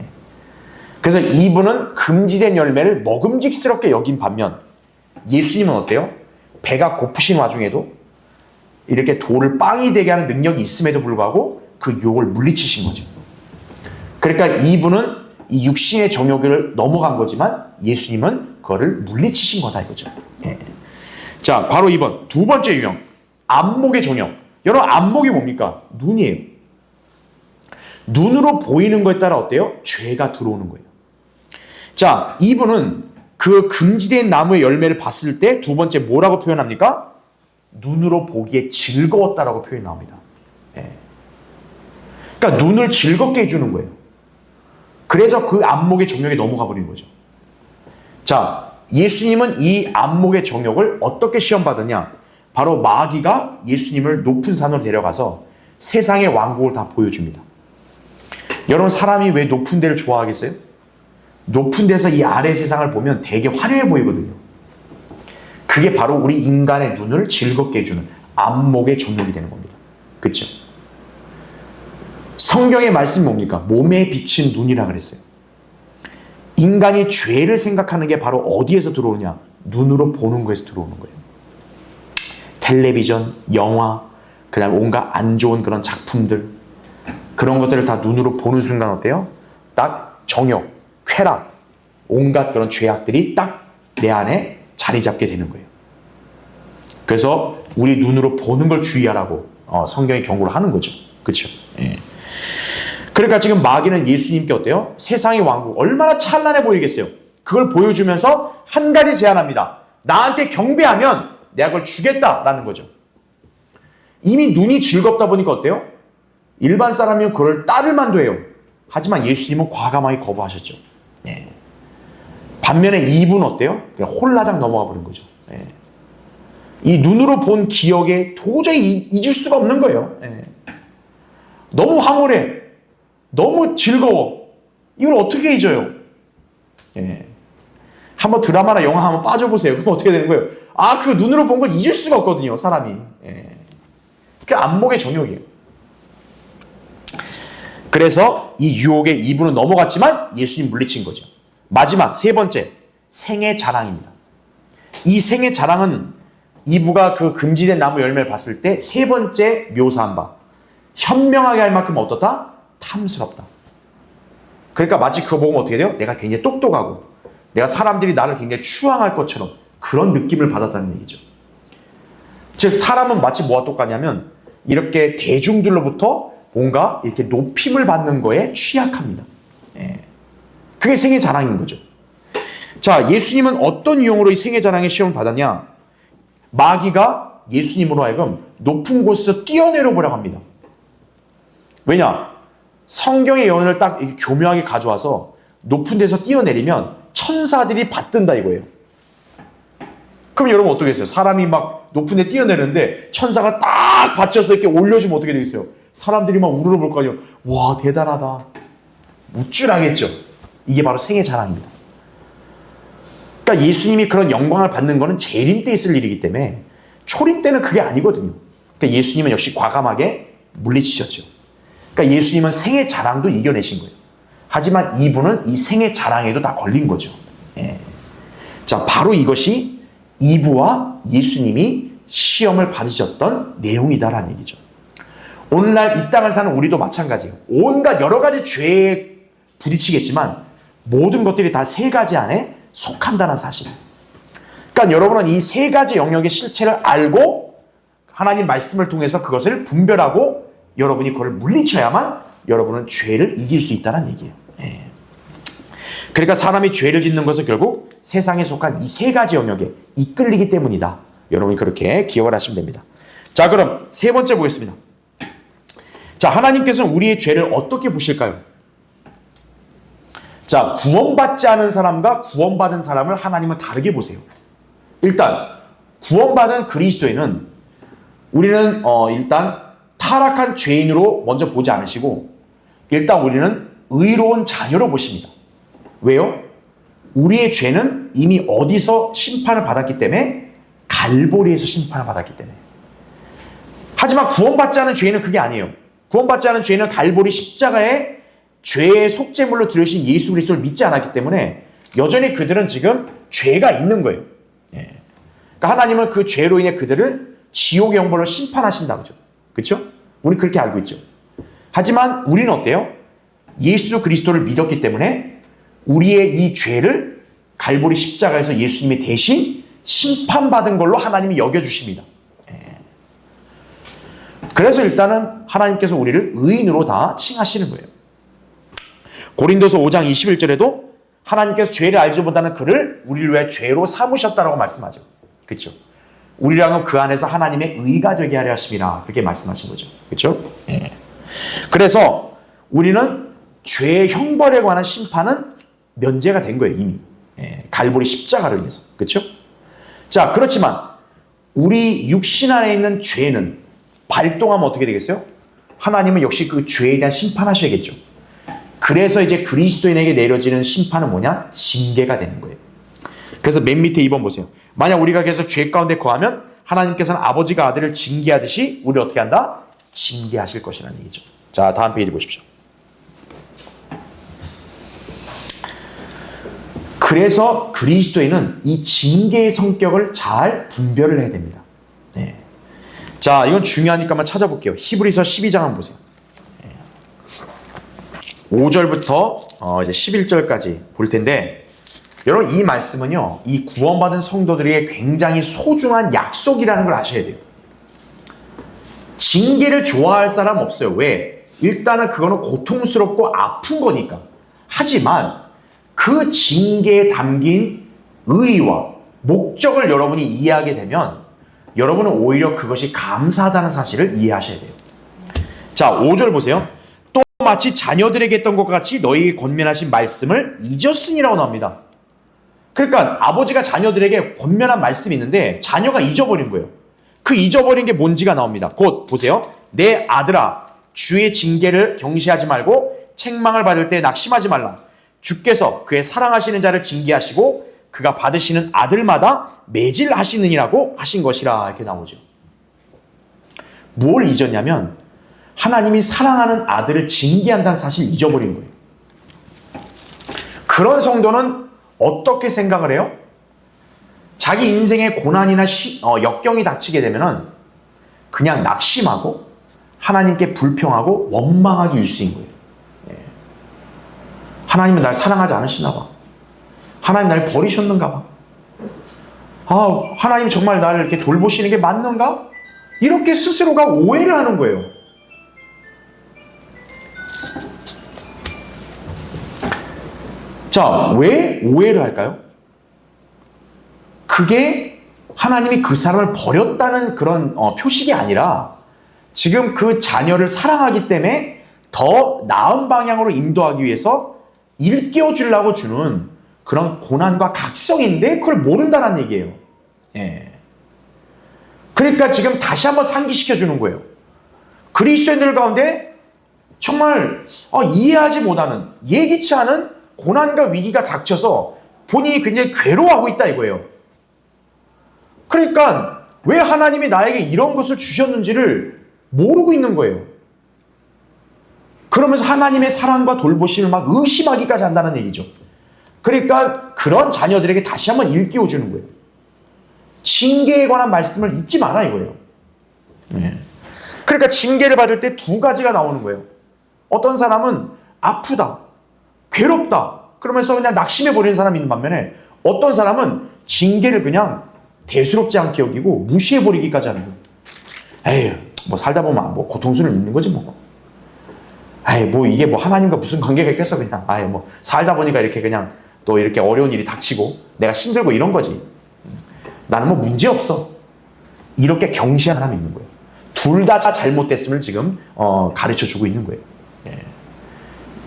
그래서 이분은 금지된 열매를 먹음직스럽게 여긴 반면 예수님은 어때요? 배가 고프신 와중에도 이렇게 돌을 빵이 되게 하는 능력이 있음에도 불구하고 그 유혹을 물리치신 거죠. 그러니까 이분은 이 육신의 정욕을 넘어간 거지만 예수님은 그거를 물리치신 거다 이거죠. 예. 자, 바로 2번. 두 번째 유형. 안목의 정욕. 여러분, 안목이 뭡니까? 눈이에요. 눈으로 보이는 거에 따라 어때요? 죄가 들어오는 거예요. 자, 이분은 그 금지된 나무의 열매를 봤을 때 두 번째 뭐라고 표현합니까? 눈으로 보기에 즐거웠다라고 표현이 나옵니다. 예. 그러니까 눈을 즐겁게 해주는 거예요. 그래서 그 안목의 정욕에 넘어가 버린 거죠. 자, 예수님은 이 안목의 정욕을 어떻게 시험받았냐? 바로 마귀가 예수님을 높은 산으로 데려가서 세상의 왕국을 다 보여줍니다. 여러분, 사람이 왜 높은 데를 좋아하겠어요? 높은 데서 이 아래 세상을 보면 되게 화려해 보이거든요. 그게 바로 우리 인간의 눈을 즐겁게 해주는 안목의 정욕이 되는 겁니다. 그렇죠? 성경의 말씀이 뭡니까? 몸에 비친 눈이라 그랬어요. 인간이 죄를 생각하는 게 바로 어디에서 들어오냐? 눈으로 보는 거에서 들어오는 거예요. 텔레비전, 영화, 그냥 온갖 안 좋은 그런 작품들, 그런 것들을 다 눈으로 보는 순간 어때요? 딱 정욕, 쾌락, 온갖 그런 죄악들이 딱 내 안에 자리 잡게 되는 거예요. 그래서 우리 눈으로 보는 걸 주의하라고 성경이 경고를 하는 거죠. 그렇죠? 예. 그러니까 지금 마귀는 예수님께 어때요? 세상의 왕국 얼마나 찬란해 보이겠어요? 그걸 보여주면서 한 가지 제안합니다. 나한테 경배하면 내가 그걸 주겠다라는 거죠. 이미 눈이 즐겁다 보니까 어때요? 일반 사람이면 그걸 따를 만도 해요. 하지만 예수님은 과감하게 거부하셨죠. 예. 반면에 이분은 어때요? 그냥 홀라당 넘어가 버린 거죠. 예. 이 눈으로 본 기억에 도저히 잊을 수가 없는 거예요. 예. 너무 황홀해. 너무 즐거워. 이걸 어떻게 잊어요? 예. 한번 드라마나 영화 한번 빠져보세요. 그럼 어떻게 되는 거예요? 아, 그 눈으로 본 걸 잊을 수가 없거든요, 사람이. 예. 그게 안목의 정욕이에요. 그래서 이 유혹에 이분은 넘어갔지만 예수님 물리친 거죠. 마지막 세 번째, 생의 자랑입니다. 이 생의 자랑은 이브가 그 금지된 나무 열매를 봤을 때 세 번째 묘사한 바. 현명하게 할 만큼 어떻다? 탐스럽다. 그러니까 마치 그거 보면 어떻게 돼요? 내가 굉장히 똑똑하고 내가 사람들이 나를 굉장히 추앙할 것처럼 그런 느낌을 받았다는 얘기죠. 즉 사람은 마치 뭐와 똑같냐면 이렇게 대중들로부터 뭔가 이렇게 높임을 받는 거에 취약합니다. 예. 그게 생애 자랑인 거죠. 자, 예수님은 어떤 유형으로 이 생애 자랑의 시험을 받았냐? 마귀가 예수님으로 하여금 높은 곳에서 뛰어내려 보라고 합니다. 왜냐? 성경의 예언을 딱 교묘하게 가져와서 높은 데서 뛰어내리면 천사들이 받든다 이거예요. 그럼 여러분 어떻게 했어요? 사람이 막 높은 데 뛰어내리는데 천사가 딱 받쳐서 이렇게 올려주면 어떻게 되겠어요? 사람들이 막 우르르 볼 거 아니에요. 와, 대단하다. 우쭐하겠죠. 이게 바로 생의 자랑입니다. 그러니까 예수님이 그런 영광을 받는 거는 재림 때 있을 일이기 때문에 초림 때는 그게 아니거든요. 그러니까 예수님은 역시 과감하게 물리치셨죠. 그러니까 예수님은 생의 자랑도 이겨내신 거예요. 하지만 이분은 이 생의 자랑에도 다 걸린 거죠. 예. 자, 바로 이것이 이브와 예수님이 시험을 받으셨던 내용이다라는 얘기죠. 오늘날 이 땅을 사는 우리도 마찬가지예요. 온갖 여러 가지 죄에 부딪히겠지만 모든 것들이 다 세 가지 안에 속한다는 사실. 그러니까 여러분은 이 세 가지 영역의 실체를 알고 하나님 말씀을 통해서 그것을 분별하고 여러분이 그걸 물리쳐야만 여러분은 죄를 이길 수 있다는 얘기예요. 예. 그러니까 사람이 죄를 짓는 것은 결국 세상에 속한 이 세 가지 영역에 이끌리기 때문이다. 여러분이 그렇게 기억을 하시면 됩니다. 자, 그럼 세 번째 보겠습니다. 자, 하나님께서는 우리의 죄를 어떻게 보실까요? 자, 구원받지 않은 사람과 구원받은 사람을 하나님은 다르게 보세요. 일단 구원받은 그리스도인은 우리는 일단 타락한 죄인으로 먼저 보지 않으시고 일단 우리는 의로운 자녀로 보십니다. 왜요? 우리의 죄는 이미 어디서 심판을 받았기 때문에 갈보리에서 심판을 받았기 때문에. 하지만 구원받지 않은 죄인은 그게 아니에요. 구원받지 않은 죄인은 갈보리 십자가에 죄의 속죄물로 들으신 예수 그리스도를 믿지 않았기 때문에 여전히 그들은 지금 죄가 있는 거예요. 예. 그러니까 하나님은 그 죄로 인해 그들을 지옥의 형벌로 심판하신다. 그렇죠? 우리 그렇게 알고 있죠. 하지만 우리는 어때요? 예수 그리스도를 믿었기 때문에 우리의 이 죄를 갈보리 십자가에서 예수님이 대신 심판받은 걸로 하나님이 여겨주십니다. 예. 그래서 일단은 하나님께서 우리를 의인으로 다 칭하시는 거예요. 고린도서 5장 21절에도 하나님께서 죄를 알지보다는 그를 우리를 위해 죄로 삼으셨다라고 말씀하죠. 그렇죠? 우리랑은 그 안에서 하나님의 의가 되게 하려 하심이라 그렇게 말씀하신 거죠. 그렇죠? 예. 그래서 우리는 죄의 형벌에 관한 심판은 면제가 된 거예요, 이미. 예. 갈보리 십자가로 인해서. 그렇죠? 자, 그렇지만 우리 육신 안에 있는 죄는 발동하면 어떻게 되겠어요? 하나님은 역시 그 죄에 대한 심판하셔야겠죠. 그래서 이제 그리스도인에게 내려지는 심판은 뭐냐? 징계가 되는 거예요. 그래서 맨 밑에 2번 보세요. 만약 우리가 계속 죄 가운데 거하면 하나님께서는 아버지가 아들을 징계하듯이 우리를 어떻게 한다? 징계하실 것이라는 얘기죠. 자, 다음 페이지 보십시오. 그래서 그리스도인은 이 징계의 성격을 잘 분별을 해야 됩니다. 네. 자, 이건 중요하니까 한번 찾아볼게요. 히브리서 12장 한번 보세요. 5절부터 이제 11절까지 볼 텐데, 여러분 이 말씀은요, 이 구원받은 성도들에게 굉장히 소중한 약속이라는 걸 아셔야 돼요. 징계를 좋아할 사람 없어요. 왜? 일단은 그거는 고통스럽고 아픈 거니까. 하지만 그 징계에 담긴 의의와 목적을 여러분이 이해하게 되면 여러분은 오히려 그것이 감사하다는 사실을 이해하셔야 돼요. 자, 5절 보세요. 또 마치 자녀들에게 했던 것과 같이 너희에게 권면하신 말씀을 잊었으니라고 나옵니다. 그러니까 아버지가 자녀들에게 권면한 말씀이 있는데 자녀가 잊어버린 거예요. 그 잊어버린 게 뭔지가 나옵니다. 곧 보세요. 내 아들아, 주의 징계를 경시하지 말고 책망을 받을 때 낙심하지 말라. 주께서 그의 사랑하시는 자를 징계하시고 그가 받으시는 아들마다 매질하시느니라고 하신 것이라 이렇게 나오죠. 뭘 잊었냐면 하나님이 사랑하는 아들을 징계한다는 사실을 잊어버린 거예요. 그런 성도는 어떻게 생각을 해요? 자기 인생에 고난이나 역경이 닥치게 되면은 그냥 낙심하고 하나님께 불평하고 원망하기 일수인 거예요. 하나님은 날 사랑하지 않으시나 봐. 하나님 날 버리셨는가 봐. 하나님 정말 나를 이렇게 돌보시는 게 맞는가? 이렇게 스스로가 오해를 하는 거예요. 자, 왜 오해를 할까요? 그게 하나님이 그 사람을 버렸다는 그런 표식이 아니라 지금 그 자녀를 사랑하기 때문에 더 나은 방향으로 인도하기 위해서 일깨워 주려고 주는 그런 고난과 각성인데 그걸 모른다는 얘기예요. 예. 그러니까 지금 다시 한번 상기시켜 주는 거예요. 그리스도인들 가운데 정말 이해하지 못하는, 예기치 않은 고난과 위기가 닥쳐서 본인이 굉장히 괴로워하고 있다 이거예요. 그러니까 왜 하나님이 나에게 이런 것을 주셨는지를 모르고 있는 거예요. 그러면서 하나님의 사랑과 돌보심을 막 의심하기까지 한다는 얘기죠. 그러니까 그런 자녀들에게 다시 한번 일깨워 주는 거예요. 징계에 관한 말씀을 잊지 마라 이거예요. 네. 그러니까 징계를 받을 때 두 가지가 나오는 거예요. 어떤 사람은 아프다, 괴롭다 그러면서 그냥 낙심해 버리는 사람이 있는 반면에 어떤 사람은 징계를 그냥 대수롭지 않게 여기고 무시해 버리기까지 하는 거예요. 에휴, 뭐 살다 보면 뭐 고통스러운 있는 거지 뭐. 뭐 이게 뭐 하나님과 무슨 관계가 있겠어 그냥. 뭐 살다 보니까 이렇게 그냥 또 이렇게 어려운 일이 닥치고 내가 힘들고 이런 거지. 나는 뭐 문제 없어. 이렇게 경시한 사람이 있는 거예요. 둘 다 잘못됐음을 지금 가르쳐 주고 있는 거예요.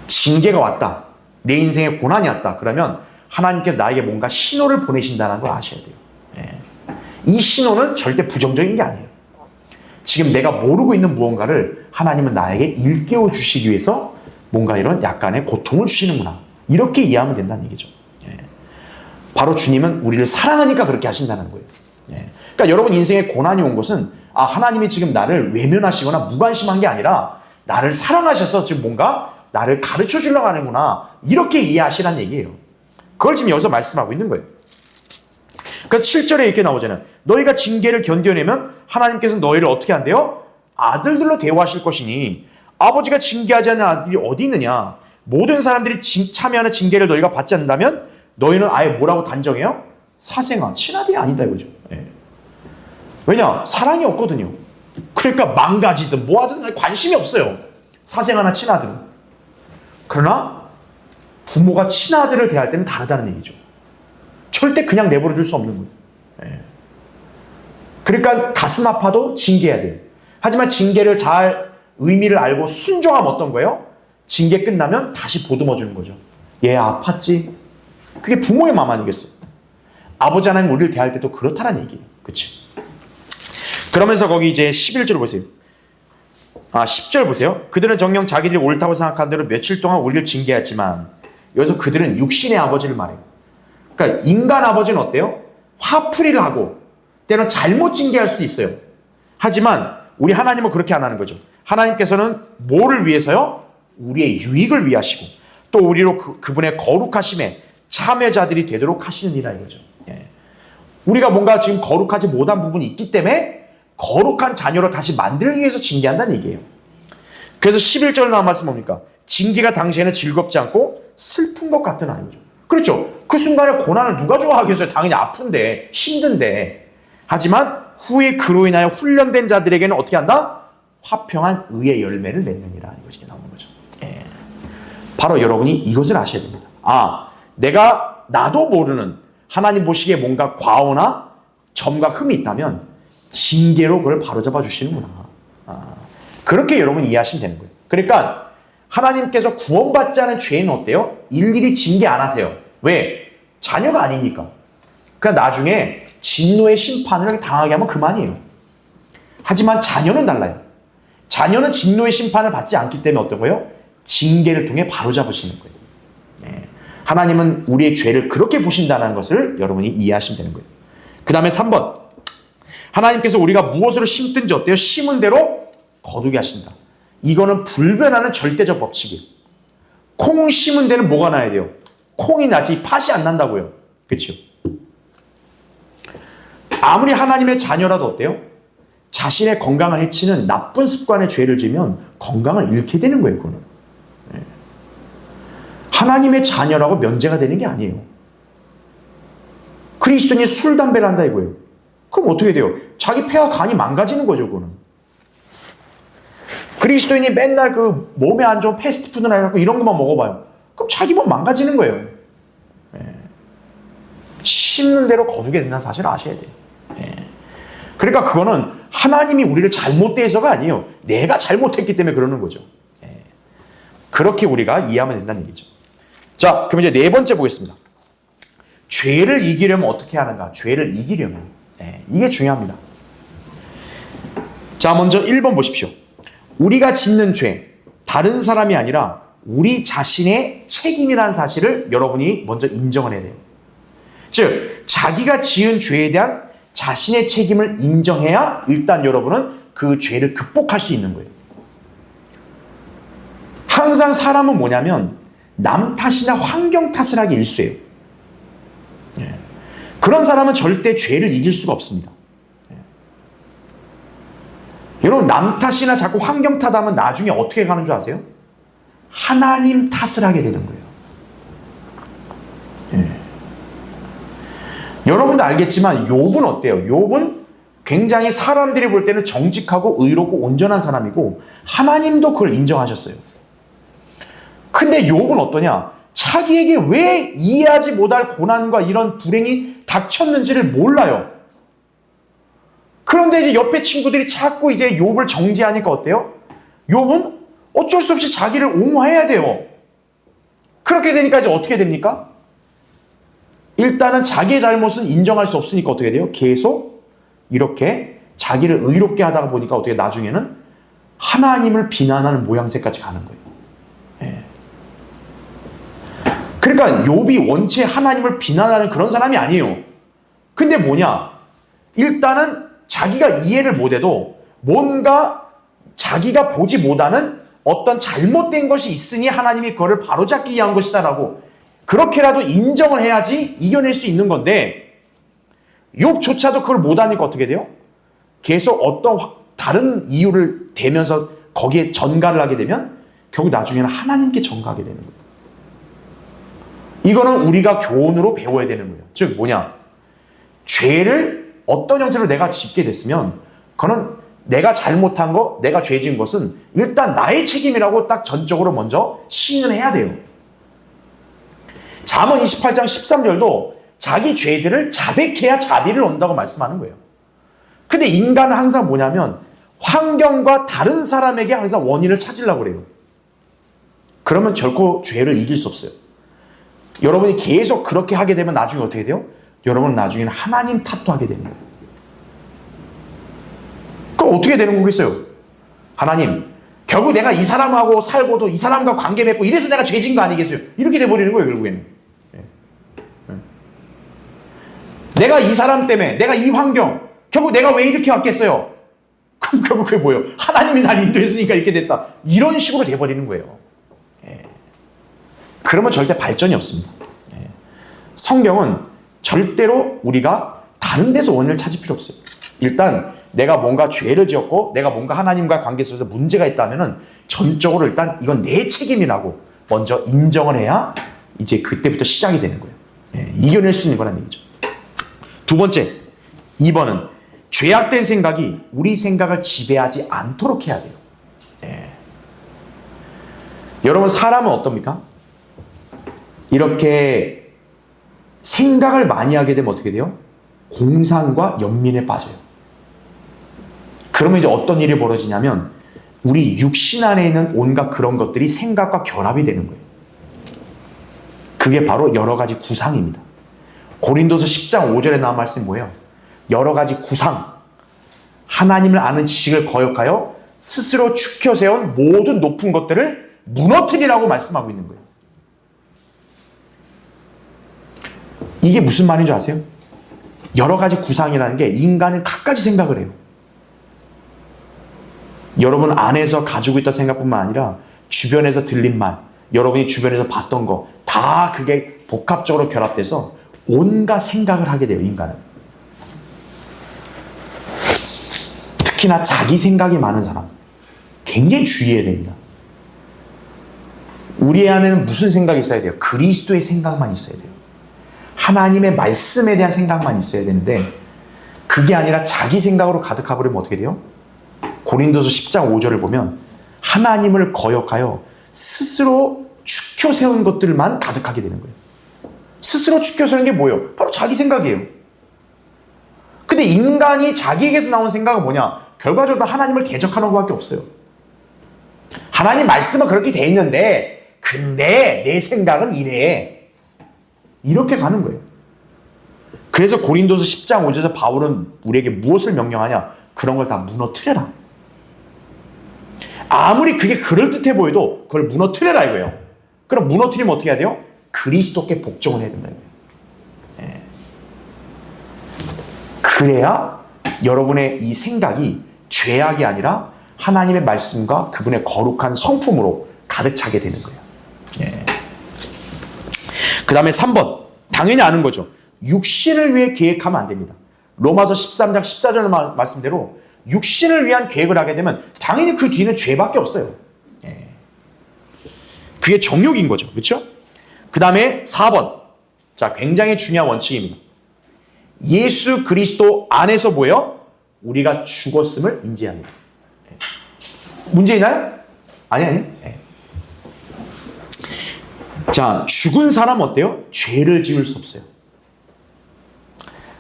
징계가 왔다. 내 인생에 고난이 왔다. 그러면 하나님께서 나에게 뭔가 신호를 보내신다는 걸 아셔야 돼요. 이 신호는 절대 부정적인 게 아니에요. 지금 내가 모르고 있는 무언가를 하나님은 나에게 일깨워 주시기 위해서 뭔가 이런 약간의 고통을 주시는구나. 이렇게 이해하면 된다는 얘기죠. 바로 주님은 우리를 사랑하니까 그렇게 하신다는 거예요. 그러니까 여러분 인생에 고난이 온 것은 하나님이 지금 나를 외면하시거나 무관심한 게 아니라 나를 사랑하셔서 지금 뭔가 나를 가르쳐 주려고 하는구나. 이렇게 이해하시라는 얘기예요. 그걸 지금 여기서 말씀하고 있는 거예요. 그래서 7절에 이렇게 나오잖아요. 너희가 징계를 견뎌내면 하나님께서 너희를 어떻게 한대요? 아들들로 대우하실 것이니 아버지가 징계하지 않는 아들이 어디 있느냐? 모든 사람들이 참여하는 징계를 너희가 받지 않는다면 너희는 아예 뭐라고 단정해요? 사생아, 친아들이 아니다 이거죠. 왜냐? 사랑이 없거든요. 그러니까 망가지든 뭐하든 관심이 없어요. 사생아나 친아들은. 그러나 부모가 친아들을 대할 때는 다르다는 얘기죠. 절대 그냥 내버려 둘 수 없는 거예요. 예. 그러니까 가슴 아파도 징계해야 돼요. 하지만 징계를 잘 의미를 알고 순종하면 어떤 거예요? 징계 끝나면 다시 보듬어 주는 거죠. 얘 아팠지? 그게 부모의 마음 아니겠어요? 아버지 하나님 우리를 대할 때도 그렇다는 얘기예요. 그치? 그러면서 거기 이제 11절 보세요. 10절 보세요. 그들은 정녕 자기들이 옳다고 생각한 대로 며칠 동안 우리를 징계했지만, 여기서 그들은 육신의 아버지를 말해요. 그러니까 인간 아버지는 어때요? 화풀이를 하고 때로는 잘못 징계할 수도 있어요. 하지만 우리 하나님은 그렇게 안 하는 거죠. 하나님께서는 뭐를 위해서요? 우리의 유익을 위하시고 또 우리로 그분의 거룩하심에 참여자들이 되도록 하시느니라 이거죠. 예. 우리가 뭔가 지금 거룩하지 못한 부분이 있기 때문에 거룩한 자녀로 다시 만들기 위해서 징계한다는 얘기예요. 그래서 11절 나온 말씀 뭡니까? 징계가 당시에는 즐겁지 않고 슬픈 것 같은 아니죠. 그렇죠. 그 순간에 고난을 누가 좋아하겠어요? 당연히 아픈데, 힘든데. 하지만 후에 그로 인하여 훈련된 자들에게는 어떻게 한다? 화평한 의의 열매를 맺느니라. 이것이 나오는 거죠. 예. 바로 여러분이 이것을 아셔야 됩니다. 나도 모르는 하나님 보시기에 뭔가 과오나 점과 흠이 있다면 징계로 그걸 바로잡아 주시는구나. 그렇게 여러분이 이해하시면 되는 거예요. 그러니까 하나님께서 구원받지 않은 죄인은 어때요? 일일이 징계 안 하세요. 왜? 자녀가 아니니까. 그러니까 나중에 진노의 심판을 당하게 하면 그만이에요. 하지만 자녀는 달라요. 자녀는 진노의 심판을 받지 않기 때문에 어떤 거예요? 징계를 통해 바로잡으시는 거예요. 네. 하나님은 우리의 죄를 그렇게 보신다는 것을 여러분이 이해하시면 되는 거예요. 그 다음에 3번. 하나님께서 우리가 무엇으로 심든지 어때요? 심은 대로 거두게 하신다. 이거는 불변하는 절대적 법칙이에요. 콩 심은 데는 뭐가 나야 돼요? 콩이 나지 팥이 안 난다고요. 그렇죠? 아무리 하나님의 자녀라도 어때요? 자신의 건강을 해치는 나쁜 습관의 죄를 지면 건강을 잃게 되는 거예요. 그거는. 네. 하나님의 자녀라고 면제가 되는 게 아니에요. 그리스도인이 술, 담배를 한다 이거예요. 그럼 어떻게 돼요? 자기 폐와 간이 망가지는 거죠. 그거는. 그리스도인이 맨날 그 몸에 안 좋은 패스트푸드나 해갖고 이런 것만 먹어봐요. 그럼 자기 몸 망가지는 거예요. 예. 심는 대로 거두게 된다는 사실을 아셔야 돼요. 예. 그러니까 그거는 하나님이 우리를 잘못돼서가 아니에요. 내가 잘못했기 때문에 그러는 거죠. 예. 그렇게 우리가 이해하면 된다는 얘기죠. 자, 그럼 이제 네 번째 보겠습니다. 죄를 이기려면 어떻게 하는가? 죄를 이기려면. 예. 이게 중요합니다. 자, 먼저 1번 보십시오. 우리가 짓는 죄, 다른 사람이 아니라 우리 자신의 책임이라는 사실을 여러분이 먼저 인정을 해야 돼요. 즉, 자기가 지은 죄에 대한 자신의 책임을 인정해야 일단 여러분은 그 죄를 극복할 수 있는 거예요. 항상 사람은 뭐냐면 남 탓이나 환경 탓을 하기 일쑤예요. 그런 사람은 절대 죄를 이길 수가 없습니다. 여러분, 남 탓이나 자꾸 환경 탓하면 나중에 어떻게 가는 줄 아세요? 하나님 탓을 하게 되는 거예요. 예. 여러분도 알겠지만 욥은 어때요? 욥은 굉장히 사람들이 볼 때는 정직하고 의롭고 온전한 사람이고 하나님도 그걸 인정하셨어요. 근데 욥은 어떠냐? 자기에게 왜 이해하지 못할 고난과 이런 불행이 닥쳤는지를 몰라요. 그런데 이제 옆에 친구들이 자꾸 이제 욥을 정죄하니까 어때요? 욥은 어쩔 수 없이 자기를 옹호해야 돼요. 그렇게 되니까 이제 어떻게 됩니까? 일단은 자기의 잘못은 인정할 수 없으니까 어떻게 돼요? 계속 이렇게 자기를 의롭게 하다가 보니까 어떻게 나중에는 하나님을 비난하는 모양새까지 가는 거예요. 네. 그러니까 욥이 원체 하나님을 비난하는 그런 사람이 아니에요. 근데 뭐냐? 일단은 자기가 이해를 못해도 뭔가 자기가 보지 못하는 어떤 잘못된 것이 있으니 하나님이 그거를 바로잡기 위한 것이다라고 그렇게라도 인정을 해야지 이겨낼 수 있는 건데 욥조차도 그걸 못하니까 어떻게 돼요? 계속 어떤 다른 이유를 대면서 거기에 전가를 하게 되면 결국 나중에는 하나님께 전가하게 되는 거예요. 이거는 우리가 교훈으로 배워야 되는 거예요. 즉 뭐냐? 죄를 어떤 형태로 내가 짓게 됐으면 그거는 내가 잘못한 거, 내가 죄 지은 것은 일단 나의 책임이라고 딱 전적으로 먼저 시인을 해야 돼요. 잠언 28장 13절도 자기 죄들을 자백해야 자비를 얻는다고 말씀하는 거예요. 근데 인간은 항상 뭐냐면 환경과 다른 사람에게 항상 원인을 찾으려고 그래요. 그러면 결코 죄를 이길 수 없어요. 여러분이 계속 그렇게 하게 되면 나중에 어떻게 돼요? 여러분은 나중에는 하나님 탓도 하게 되는 거예요. 그럼 어떻게 되는 거겠어요? 하나님, 결국 내가 이 사람하고 살고도 이 사람과 관계 맺고 이래서 내가 죄진 거 아니겠어요? 이렇게 돼버리는 거예요, 결국에는. 내가 이 사람 때문에, 내가 이 환경, 결국 내가 왜 이렇게 왔겠어요? 그럼 결국 그게 뭐예요? 하나님이 날 인도했으니까 이렇게 됐다. 이런 식으로 돼버리는 거예요. 그러면 절대 발전이 없습니다. 성경은 절대로 우리가 다른 데서 원인을 찾을 필요 없어요. 일단 내가 뭔가 죄를 지었고 내가 뭔가 하나님과 관계 속에서 문제가 있다면은 전적으로 일단 이건 내 책임이라고 먼저 인정을 해야 이제 그때부터 시작이 되는 거예요. 이겨낼 수 있는 거라는 얘기죠. 두 번째, 2번은 죄악된 생각이 우리 생각을 지배하지 않도록 해야 돼요. 여러분, 사람은 어떻습니까? 이렇게 생각을 많이 하게 되면 어떻게 돼요? 공상과 연민에 빠져요. 그러면 이제 어떤 일이 벌어지냐면 우리 육신 안에 있는 온갖 그런 것들이 생각과 결합이 되는 거예요. 그게 바로 여러 가지 구상입니다. 고린도서 10장 5절에 나온 말씀이 뭐예요? 여러 가지 구상, 하나님을 아는 지식을 거역하여 스스로 축혀 세운 모든 높은 것들을 무너뜨리라고 말씀하고 있는 거예요. 이게 무슨 말인 줄 아세요? 여러 가지 구상이라는 게 인간은 갖가지 생각을 해요. 여러분 안에서 가지고 있던 생각뿐만 아니라 주변에서 들린 말, 여러분이 주변에서 봤던 거, 다 그게 복합적으로 결합돼서 온갖 생각을 하게 돼요, 인간은. 특히나 자기 생각이 많은 사람, 굉장히 주의해야 됩니다. 우리 안에는 무슨 생각이 있어야 돼요? 그리스도의 생각만 있어야 돼요. 하나님의 말씀에 대한 생각만 있어야 되는데 그게 아니라 자기 생각으로 가득하버리면 어떻게 돼요? 고린도서 10장 5절을 보면 하나님을 거역하여 스스로 축혀 세운 것들만 가득하게 되는 거예요. 스스로 축혀 세우는 게 뭐예요? 바로 자기 생각이에요. 근데 인간이 자기에게서 나온 생각은 뭐냐? 결과적으로 하나님을 대적하는 것밖에 없어요. 하나님 말씀은 그렇게 돼 있는데 근데 내 생각은 이래. 이렇게 가는 거예요. 그래서 고린도서 10장 5절에서 바울은 우리에게 무엇을 명령하냐? 그런 걸 다 무너뜨려라. 아무리 그게 그럴듯해 보여도 그걸 무너뜨려라 이거예요. 그럼 무너뜨리면 어떻게 해야 돼요? 그리스도께 복종을 해야 된다. 그래야 여러분의 이 생각이 죄악이 아니라 하나님의 말씀과 그분의 거룩한 성품으로 가득 차게 되는 거예요. 그 다음에 3번. 당연히 아는 거죠. 육신을 위해 계획하면 안 됩니다. 로마서 13장 14절 말씀대로 육신을 위한 계획을 하게 되면 당연히 그 뒤는 죄밖에 없어요. 그게 정욕인 거죠. 그렇죠? 그 다음에 4번. 자, 굉장히 중요한 원칙입니다. 예수 그리스도 안에서 뭐예요? 우리가 죽었음을 인지합니다. 문제 있나요? 아니. 자, 죽은 사람 어때요? 죄를 지을 수 없어요.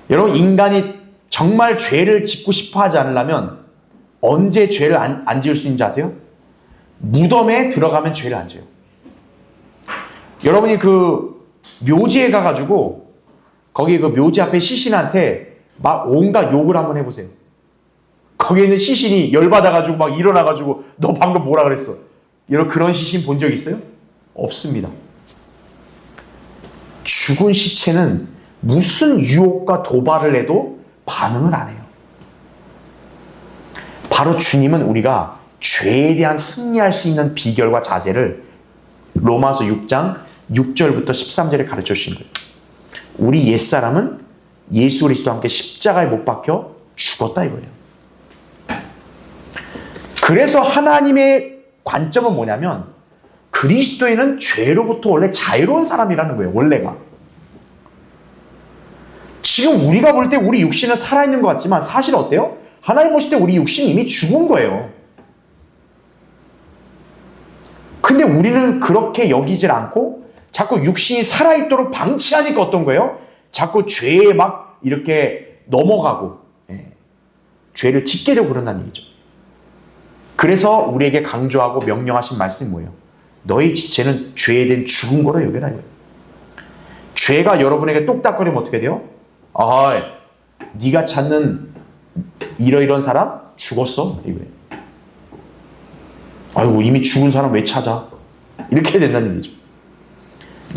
여러분, 인간이 정말 죄를 짓고 싶어 하지 않으려면 언제 죄를 안 지을 수 있는지 아세요? 무덤에 들어가면 죄를 안 지어요. 여러분이 그 묘지에 가가지고 거기 그 묘지 앞에 시신한테 막 온갖 욕을 한번 해보세요. 거기에 있는 시신이 열받아가지고 막 일어나가지고 너 방금 뭐라 그랬어? 여러분 그런 시신 본 적 있어요? 없습니다. 죽은 시체는 무슨 유혹과 도발을 해도 반응을 안 해요. 바로 주님은 우리가 죄에 대한 승리할 수 있는 비결과 자세를 로마서 6장 6절부터 13절에 가르쳐 주신 거예요. 우리 옛사람은 예수 그리스도와 함께 십자가에 못 박혀 죽었다 이거예요. 그래서 하나님의 관점은 뭐냐면 그리스도인은 죄로부터 원래 자유로운 사람이라는 거예요. 원래가. 지금 우리가 볼 때 우리 육신은 살아있는 것 같지만 사실 어때요? 하나님 보실 때 우리 육신이 이미 죽은 거예요. 근데 우리는 그렇게 여기질 않고 자꾸 육신이 살아있도록 방치하니까 어떤 거예요? 자꾸 죄에 막 이렇게 넘어가고 죄를 짓게 되고 그런다는 얘기죠. 그래서 우리에게 강조하고 명령하신 말씀이 뭐예요? 너희 지체는 죄에 대한 죽은 거로 여겨라. 죄가 여러분에게 똑딱거리면 어떻게 돼요? 네가 찾는 이러이런 사람 죽었어. 이거예요. 아이고 이미 죽은 사람 왜 찾아? 이렇게 된다는 얘기죠.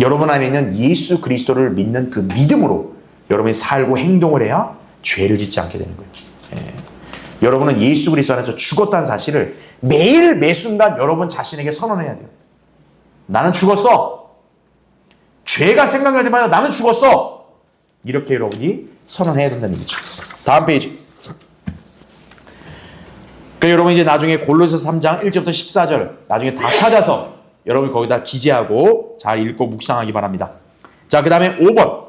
여러분 안에 있는 예수 그리스도를 믿는 그 믿음으로 여러분이 살고 행동을 해야 죄를 짓지 않게 되는 거예요. 여러분은 예수 그리스도 안에서 죽었다는 사실을 매일 매순간 여러분 자신에게 선언해야 돼요. 나는 죽었어. 죄가 생각날 때마다 나는 죽었어. 이렇게 여러분이 선언해야 된다는 얘기죠. 다음 페이지. 여러분 이제 나중에 골로새서 3장 1절부터 14절 나중에 다 찾아서 여러분 거기다 기재하고 잘 읽고 묵상하기 바랍니다. 자, 그 다음에 5번.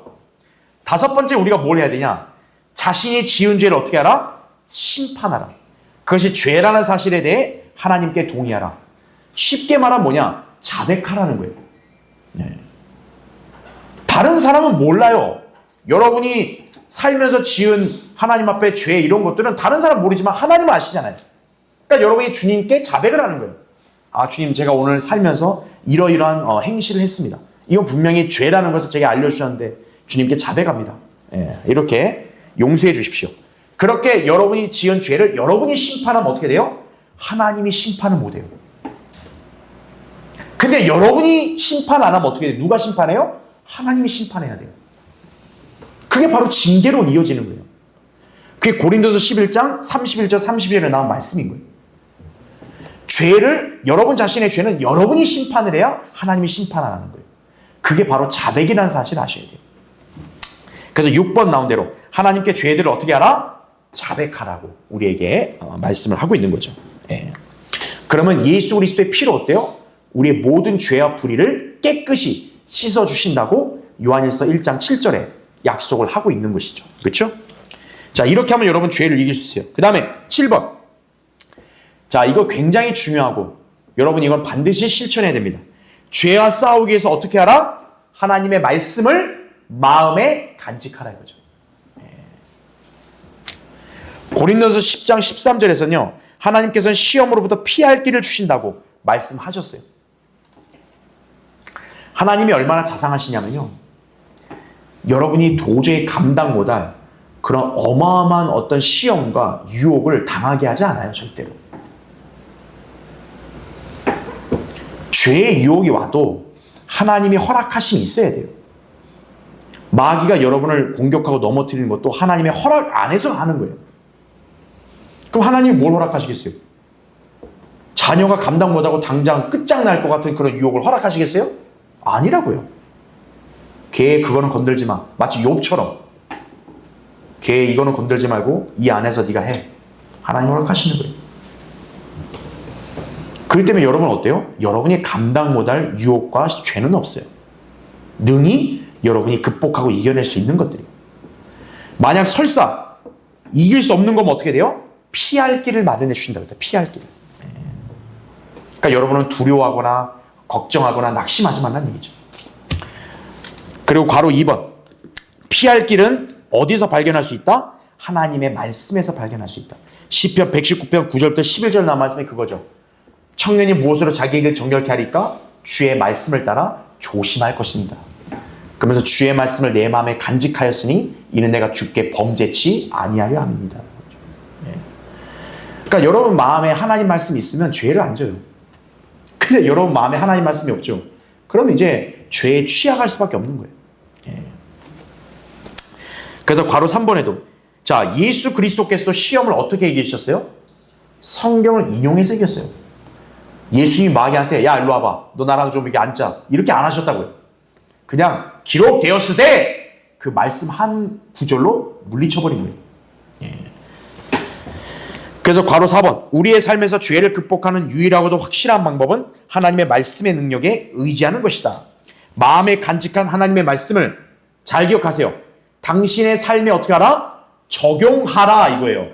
다섯 번째 우리가 뭘 해야 되냐? 자신이 지은 죄를 어떻게 하라? 심판하라. 그것이 죄라는 사실에 대해 하나님께 동의하라. 쉽게 말하면 뭐냐? 자백하라는 거예요. 다른 사람은 몰라요. 여러분이 살면서 지은 하나님 앞에 죄 이런 것들은 다른 사람 모르지만 하나님은 아시잖아요. 그러니까 여러분이 주님께 자백을 하는 거예요. 주님, 제가 오늘 살면서 이러이러한 행실을 했습니다. 이건 분명히 죄라는 것을 제게 알려주셨는데 주님께 자백합니다. 이렇게 용서해 주십시오. 그렇게 여러분이 지은 죄를 여러분이 심판하면 어떻게 돼요? 하나님이 심판을 못해요. 근데 여러분이 심판 안 하면 어떻게 돼요? 누가 심판해요? 하나님이 심판해야 돼요. 그게 바로 징계로 이어지는 거예요. 그게 고린도서 11장 31절 32절에 나온 말씀인 거예요. 죄를, 여러분 자신의 죄는 여러분이 심판을 해야 하나님이 심판 안 하는 거예요. 그게 바로 자백이라는 사실을 아셔야 돼요. 그래서 6번 나온 대로 하나님께 죄들을 어떻게 하라? 자백하라고 우리에게 말씀을 하고 있는 거죠. 그러면 예수 그리스도의 피로 어때요? 우리의 모든 죄와 불의를 깨끗이 씻어주신다고 요한일서 1장 7절에 약속을 하고 있는 것이죠. 그렇죠? 자, 이렇게 하면 여러분 죄를 이길 수 있어요. 그 다음에 7번. 자, 이거 굉장히 중요하고 여러분 이건 반드시 실천해야 됩니다. 죄와 싸우기 위해서 어떻게 하라? 하나님의 말씀을 마음에 간직하라 이거죠. 고린도서 10장 13절에서는요. 하나님께서는 시험으로부터 피할 길을 주신다고 말씀하셨어요. 하나님이 얼마나 자상하시냐면요. 여러분이 도저히 감당 못할 그런 어마어마한 어떤 시험과 유혹을 당하게 하지 않아요. 절대로. 죄의 유혹이 와도 하나님이 허락하심이 있어야 돼요. 마귀가 여러분을 공격하고 넘어뜨리는 것도 하나님의 허락 안에서 하는 거예요. 그럼 하나님이 뭘 허락하시겠어요? 자녀가 감당 못하고 당장 끝장날 것 같은 그런 유혹을 허락하시겠어요? 아니라고요. 걔 그거는 건들지 마. 마치 욥처럼. 걔 이거는 건들지 말고 이 안에서 네가 해. 하나님 허락하시는 거예요. 그렇기 때문에 여러분은 어때요? 여러분이 감당 못할 유혹과 죄는 없어요. 능히 여러분이 극복하고 이겨낼 수 있는 것들이에요. 만약 설사 이길 수 없는 거면 어떻게 돼요? 피할 길을 마련해 주신다고 했다. 피할 길을. 그러니까 여러분은 두려워하거나 걱정하거나 낙심하지 말라는 얘기죠. 그리고 괄호 2번. 피할 길은 어디서 발견할 수 있다? 하나님의 말씀에서 발견할 수 있다. 시편 119편 9절부터 11절 나온 말씀이 그거죠. 청년이 무엇으로 자기에게 정결케 하리까? 주의 말씀을 따라 조심할 것입니다. 그러면서 주의 말씀을 내 마음에 간직하였으니 이는 내가 주께 범죄치 아니하려 함입니다. 그러니까 여러분 마음에 하나님 말씀이 있으면 죄를 안 져요. 근데 여러분 마음에 하나님 말씀이 없죠. 그럼 이제 죄에 취약할 수밖에 없는 거예요. 그래서 괄호 3번에도 자, 예수 그리스도께서도 시험을 어떻게 이기셨어요? 성경을 인용해서 이겼어요. 예수님이 마귀한테 야 일로 와봐. 너 나랑 좀 이렇게 앉자. 이렇게 안 하셨다고요. 그냥 기록되었으되 그 말씀 한 구절로 물리쳐버린 거예요. 그래서 괄호 4번. 우리의 삶에서 죄를 극복하는 유일하고도 확실한 방법은 하나님의 말씀의 능력에 의지하는 것이다. 마음에 간직한 하나님의 말씀을 잘 기억하세요. 당신의 삶에 어떻게 하라? 적용하라 이거예요.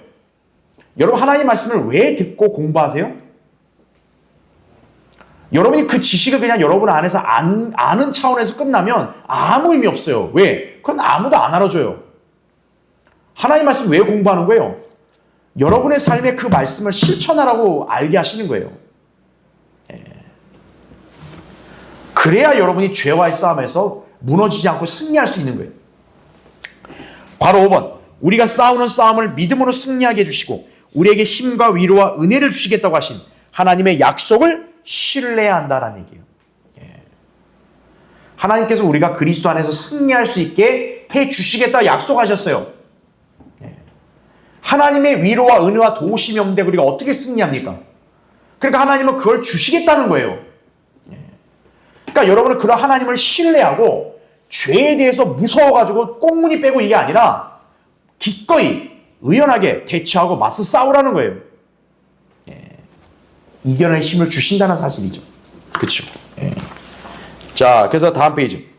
여러분 하나님 말씀을 왜 듣고 공부하세요? 여러분이 그 지식을 그냥 여러분 안에서 아는 차원에서 끝나면 아무 의미 없어요. 왜? 그건 아무도 안 알아줘요. 하나님 말씀 왜 공부하는 거예요? 여러분의 삶에 그 말씀을 실천하라고 알게 하시는 거예요. 그래야 여러분이 죄와의 싸움에서 무너지지 않고 승리할 수 있는 거예요. 괄호 5번. 우리가 싸우는 싸움을 믿음으로 승리하게 해주시고 우리에게 힘과 위로와 은혜를 주시겠다고 하신 하나님의 약속을 신뢰해야 한다는 얘기예요. 하나님께서 우리가 그리스도 안에서 승리할 수 있게 해주시겠다 약속하셨어요. 하나님의 위로와 은혜와 도우심이 없는데 우리가 어떻게 승리합니까? 그러니까 하나님은 그걸 주시겠다는 거예요. 그러니까 여러분은 그런 하나님을 신뢰하고 죄에 대해서 무서워가지고 꽁무니 빼고 이게 아니라 기꺼이 의연하게 대처하고 맞서 싸우라는 거예요. 이겨낼 힘을 주신다는 사실이죠. 그렇죠. 자, 그래서 다음 페이지.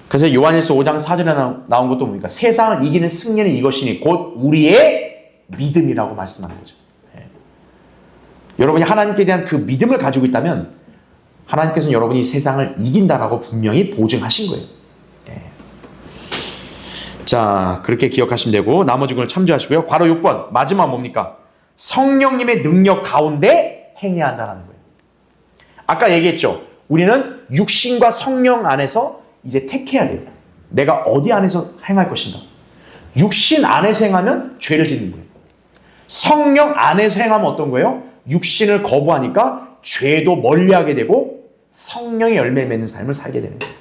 그래서 요한일서 5장 4절에 나온 것도 뭡니까? 세상을 이기는 승리는 이것이니 곧 우리의 믿음이라고 말씀하는 거죠. 여러분이 하나님께 대한 그 믿음을 가지고 있다면 하나님께서는 여러분이 세상을 이긴다라고 분명히 보증하신 거예요. 자, 그렇게 기억하시면 되고 나머지 걸 참조하시고요. 괄호 6번 마지막 뭡니까? 성령님의 능력 가운데 행해야 한다는 거예요. 아까 얘기했죠. 우리는 육신과 성령 안에서 이제 택해야 돼요. 내가 어디 안에서 행할 것인가. 육신 안에서 행하면 죄를 짓는 거예요. 성령 안에서 행하면 어떤 거예요? 육신을 거부하니까 죄도 멀리하게 되고 성령의 열매 맺는 삶을 살게 되는 거예요.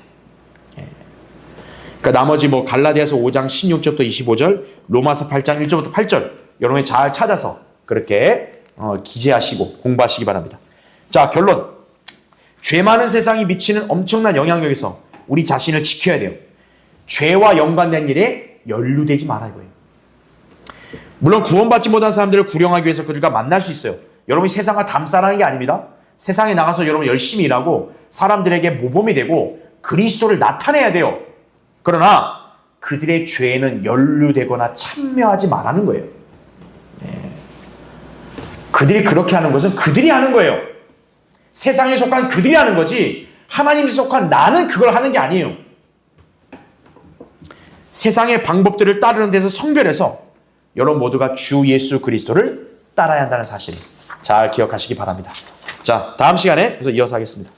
그러니까 나머지 뭐 갈라디아서 5장 16절부터 25절, 로마서 8장 1절부터 8절 여러분이 잘 찾아서 그렇게 기재하시고 공부하시기 바랍니다. 자, 결론. 죄 많은 세상이 미치는 엄청난 영향력에서 우리 자신을 지켜야 돼요. 죄와 연관된 일에 연루되지 말아야 해요. 물론 구원받지 못한 사람들을 구령하기 위해서 그들과 만날 수 있어요. 여러분이 세상과 담싸라는 게 아닙니다. 세상에 나가서 여러분 열심히 일하고 사람들에게 모범이 되고 그리스도를 나타내야 돼요. 그러나 그들의 죄에는 연루되거나 참여하지 말라는 거예요. 그들이 그렇게 하는 것은 그들이 하는 거예요. 세상에 속한 그들이 하는 거지 하나님이 속한 나는 그걸 하는 게 아니에요. 세상의 방법들을 따르는 데서 성별해서 여러분 모두가 주 예수 그리스도를 따라야 한다는 사실 잘 기억하시기 바랍니다. 자, 다음 시간에 그래서 이어서 하겠습니다.